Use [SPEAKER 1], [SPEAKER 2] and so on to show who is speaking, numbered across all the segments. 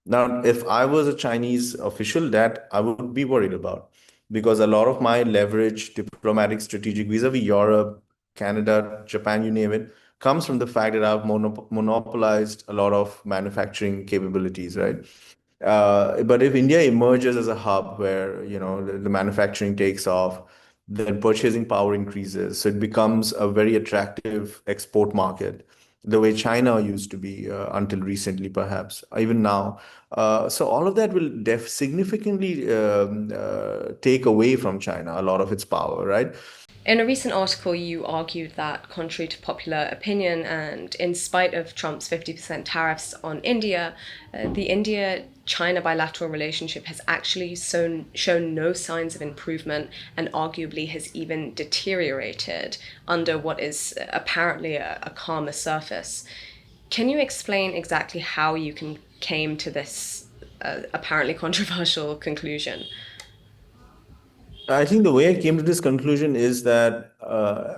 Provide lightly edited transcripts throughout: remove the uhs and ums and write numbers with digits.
[SPEAKER 1] Now, if I was a Chinese official, that I would be worried about because a lot of my leverage, diplomatic, strategic vis-a-vis Europe, Canada, Japan, you name it, comes from the fact that I've monopolized a lot of manufacturing capabilities, right? But if India emerges as a hub where the manufacturing takes off, then purchasing power increases, so it becomes a very attractive export market, the way China used to be until recently, perhaps even now. So all of that will significantly take away from China a lot of its power, right?
[SPEAKER 2] In a recent article, you argued that, contrary to popular opinion and in spite of Trump's 50% tariffs on India, the India China bilateral relationship has actually shown no signs of improvement and arguably has even deteriorated under what is apparently a calmer surface. Can you explain exactly how came to this apparently controversial conclusion?
[SPEAKER 1] I think the way I came to this conclusion is that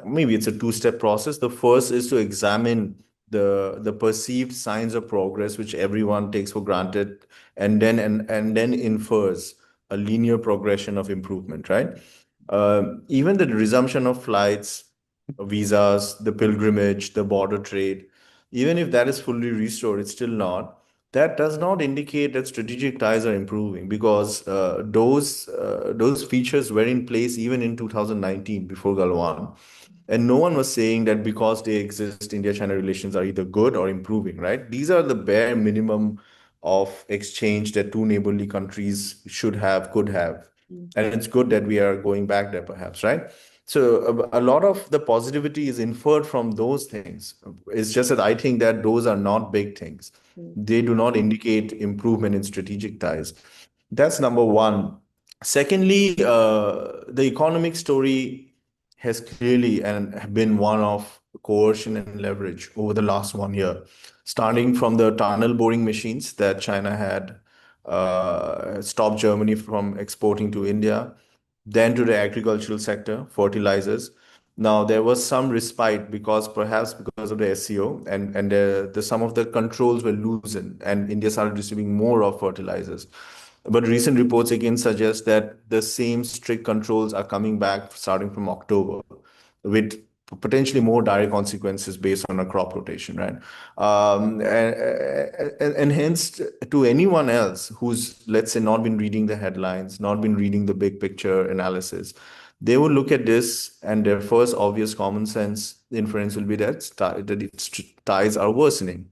[SPEAKER 1] maybe it's a two-step process. The first is to examine the perceived signs of progress, which everyone takes for granted, and then infers a linear progression of improvement, right? Even the resumption of flights, visas, the pilgrimage, the border trade, even if that is fully restored, it's still not. That does not indicate that strategic ties are improving because those features were in place even in 2019 before Galwan. And no one was saying that because they exist, India-China relations are either good or improving, right? These are the bare minimum of exchange that two neighborly countries should have, could have. And it's good that we are going back there, perhaps, right? So a lot of the positivity is inferred from those things. It's just that I think that those are not big things. They do not indicate improvement in strategic ties. That's number one. Secondly, the economic story has clearly and been one of coercion and leverage over the last 1 year, starting from the tunnel boring machines that China had stopped Germany from exporting to India, then to the agricultural sector, fertilizers. Now there was some respite because perhaps because of the SEO and the some of the controls were loosened and India started receiving more of fertilizers. But recent reports again suggest that the same strict controls are coming back starting from October with potentially more direct consequences based on a crop rotation, right? And hence, to anyone else who's, let's say, not been reading the headlines, not been reading the big picture analysis, they will look at this and their first obvious common sense inference will be that its ties are worsening.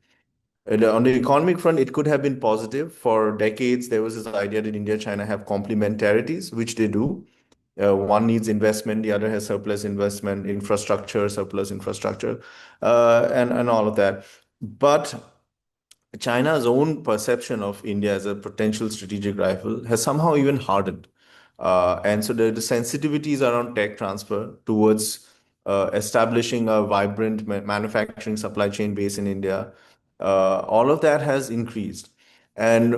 [SPEAKER 1] And on the economic front, it could have been positive. For decades, there was this idea that India, China have complementarities, which they do. One needs investment, the other has surplus investment, infrastructure, surplus infrastructure, and all of that. But China's own perception of India as a potential strategic rival has somehow even hardened. And so the sensitivities around tech transfer towards establishing a vibrant manufacturing supply chain base in India, all of that has increased. And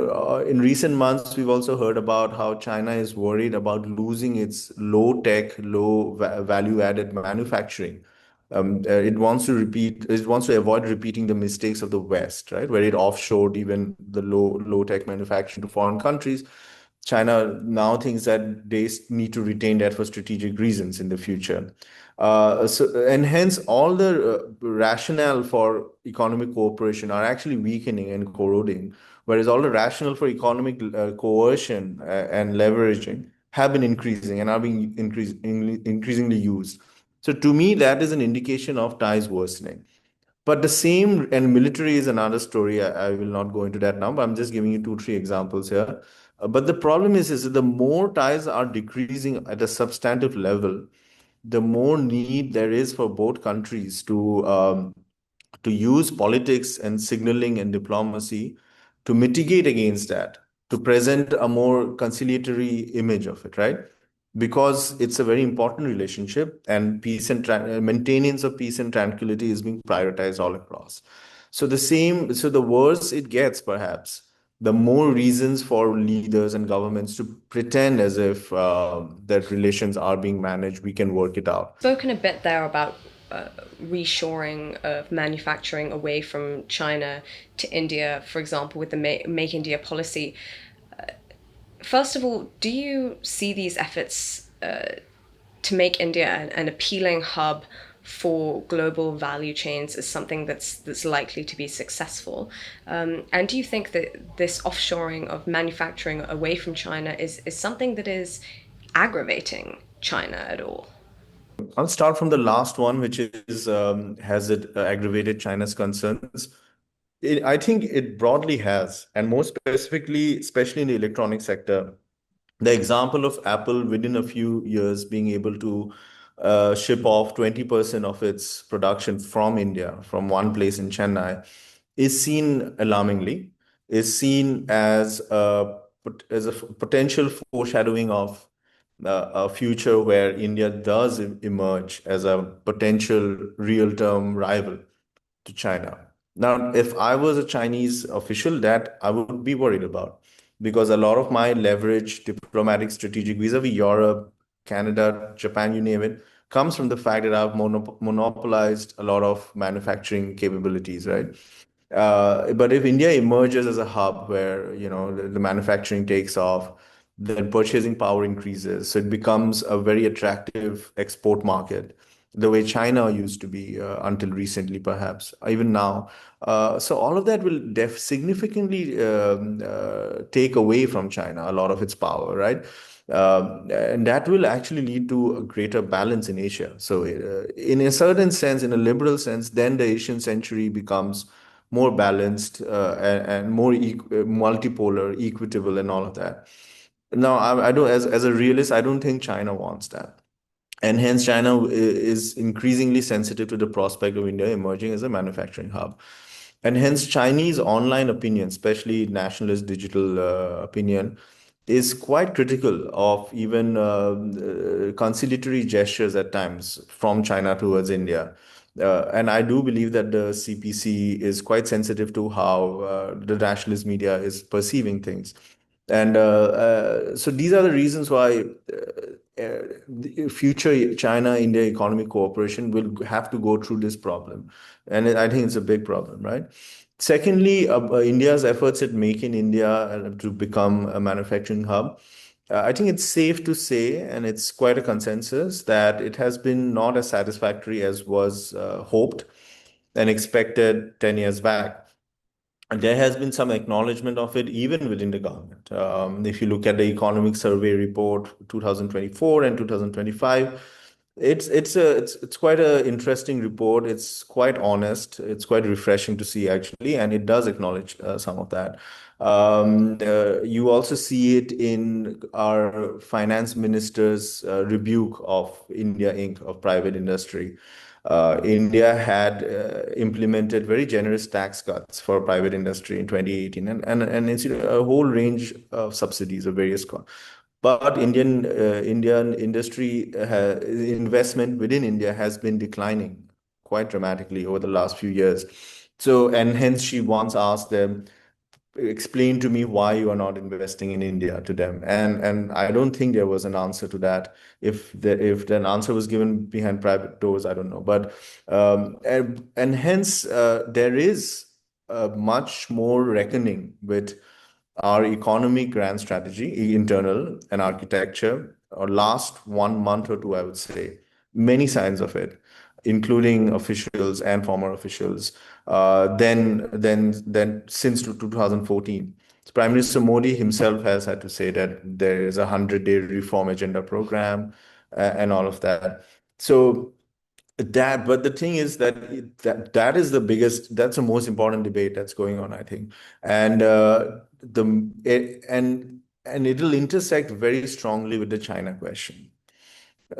[SPEAKER 1] in recent months, we've also heard about how China is worried about losing its low tech, low value added manufacturing. It wants to avoid repeating the mistakes of the West, right? Where it offshored even the low tech manufacturing to foreign countries. China now thinks that they need to retain that for strategic reasons in the future. And hence, all the rationale for economic cooperation are actually weakening and corroding, whereas all the rationale for economic coercion and leveraging have been increasing and are being increasingly used. So to me, that is an indication of ties worsening. But the same, and military is another story. I will not go into that now, but I'm just giving you two, three examples here. But the problem is that the more ties are decreasing at a substantive level, the more need there is for both countries to use politics and signaling and diplomacy to mitigate against that, to present a more conciliatory image of it, right? Because it's a very important relationship and maintenance of peace and tranquility is being prioritized all across. So the worse it gets, perhaps, the more reasons for leaders and governments to pretend as if that relations are being managed, we can work it out.
[SPEAKER 2] Spoken a bit there about reshoring of manufacturing away from China to India, for example, with the Make India policy. First of all, do you see these efforts to make India an appealing hub for global value chains as something that's likely to be successful? And do you think that this offshoring of manufacturing away from China is something that is aggravating China at all?
[SPEAKER 1] I'll start from the last one, which is has it aggravated China's concerns? I think it broadly has, and more specifically, especially in the electronic sector. The example of Apple within a few years being able to ship off 20% of its production from India, from one place in Chennai, is seen alarmingly, is seen as a potential foreshadowing of a future where India does emerge as a potential real-term rival to China. Now, if I was a Chinese official, that I would be worried about because a lot of my leverage, diplomatic, strategic vis-a-vis Europe, Canada, Japan, you name it, comes from the fact that I've monopolized a lot of manufacturing capabilities, right? But if India emerges as a hub where the manufacturing takes off, then purchasing power increases, so it becomes a very attractive export market, the way China used to be until recently, perhaps even now. So all of that will significantly take away from China a lot of its power, right? And that will actually lead to a greater balance in Asia. So, in a certain sense, in a liberal sense, then the Asian century becomes more balanced and more multipolar, equitable, and all of that. Now, I don't, as a realist, I don't think China wants that. And hence, China is increasingly sensitive to the prospect of India emerging as a manufacturing hub. And hence, Chinese online opinion, especially nationalist digital opinion, is quite critical of even conciliatory gestures at times from China towards India. And I do believe that the CPC is quite sensitive to how the nationalist media is perceiving things. And so these are the reasons why the future China-India economic cooperation will have to go through this problem. And I think it's a big problem, right? Secondly, India's efforts at Make in India to become a manufacturing hub. I think it's safe to say, and it's quite a consensus, that it has been not as satisfactory as was hoped and expected 10 years back. And there has been some acknowledgement of it even within the government. If you look at the economic survey report 2024 and 2025, it's quite an interesting report. It's quite honest. It's quite refreshing to see actually, and it does acknowledge some of that. You also see it in our finance minister's rebuke of India Inc. of private industry. India had implemented very generous tax cuts for private industry in 2018 and it's a whole range of subsidies of various but Indian industry investment within India has been declining quite dramatically over the last few years. So, and hence she once asked them, explain to me why you are not investing in India to them. And I don't think there was an answer to that. If an answer was given behind private doors, I don't know. But and hence there is much more reckoning with our economic grand strategy, internal and architecture, or last 1 month or two, I would say, many signs of it, including officials and former officials, then since 2014. So Prime Minister Modi himself has had to say that there is a 100-day reform agenda program and all of that. So but the thing is that that is the biggest, that's the most important debate that's going on, I think. And and it'll intersect very strongly with the China question.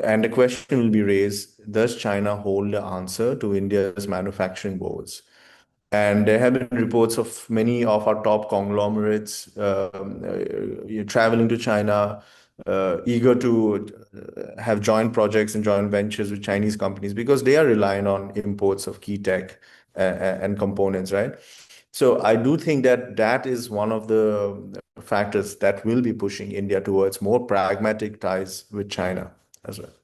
[SPEAKER 1] And the question will be raised, does China hold the answer to India's manufacturing woes? And there have been reports of many of our top conglomerates traveling to China, eager to have joint projects and joint ventures with Chinese companies because they are relying on imports of key tech and components, right? So I do think that that is one of the factors that will be pushing India towards more pragmatic ties with China as well.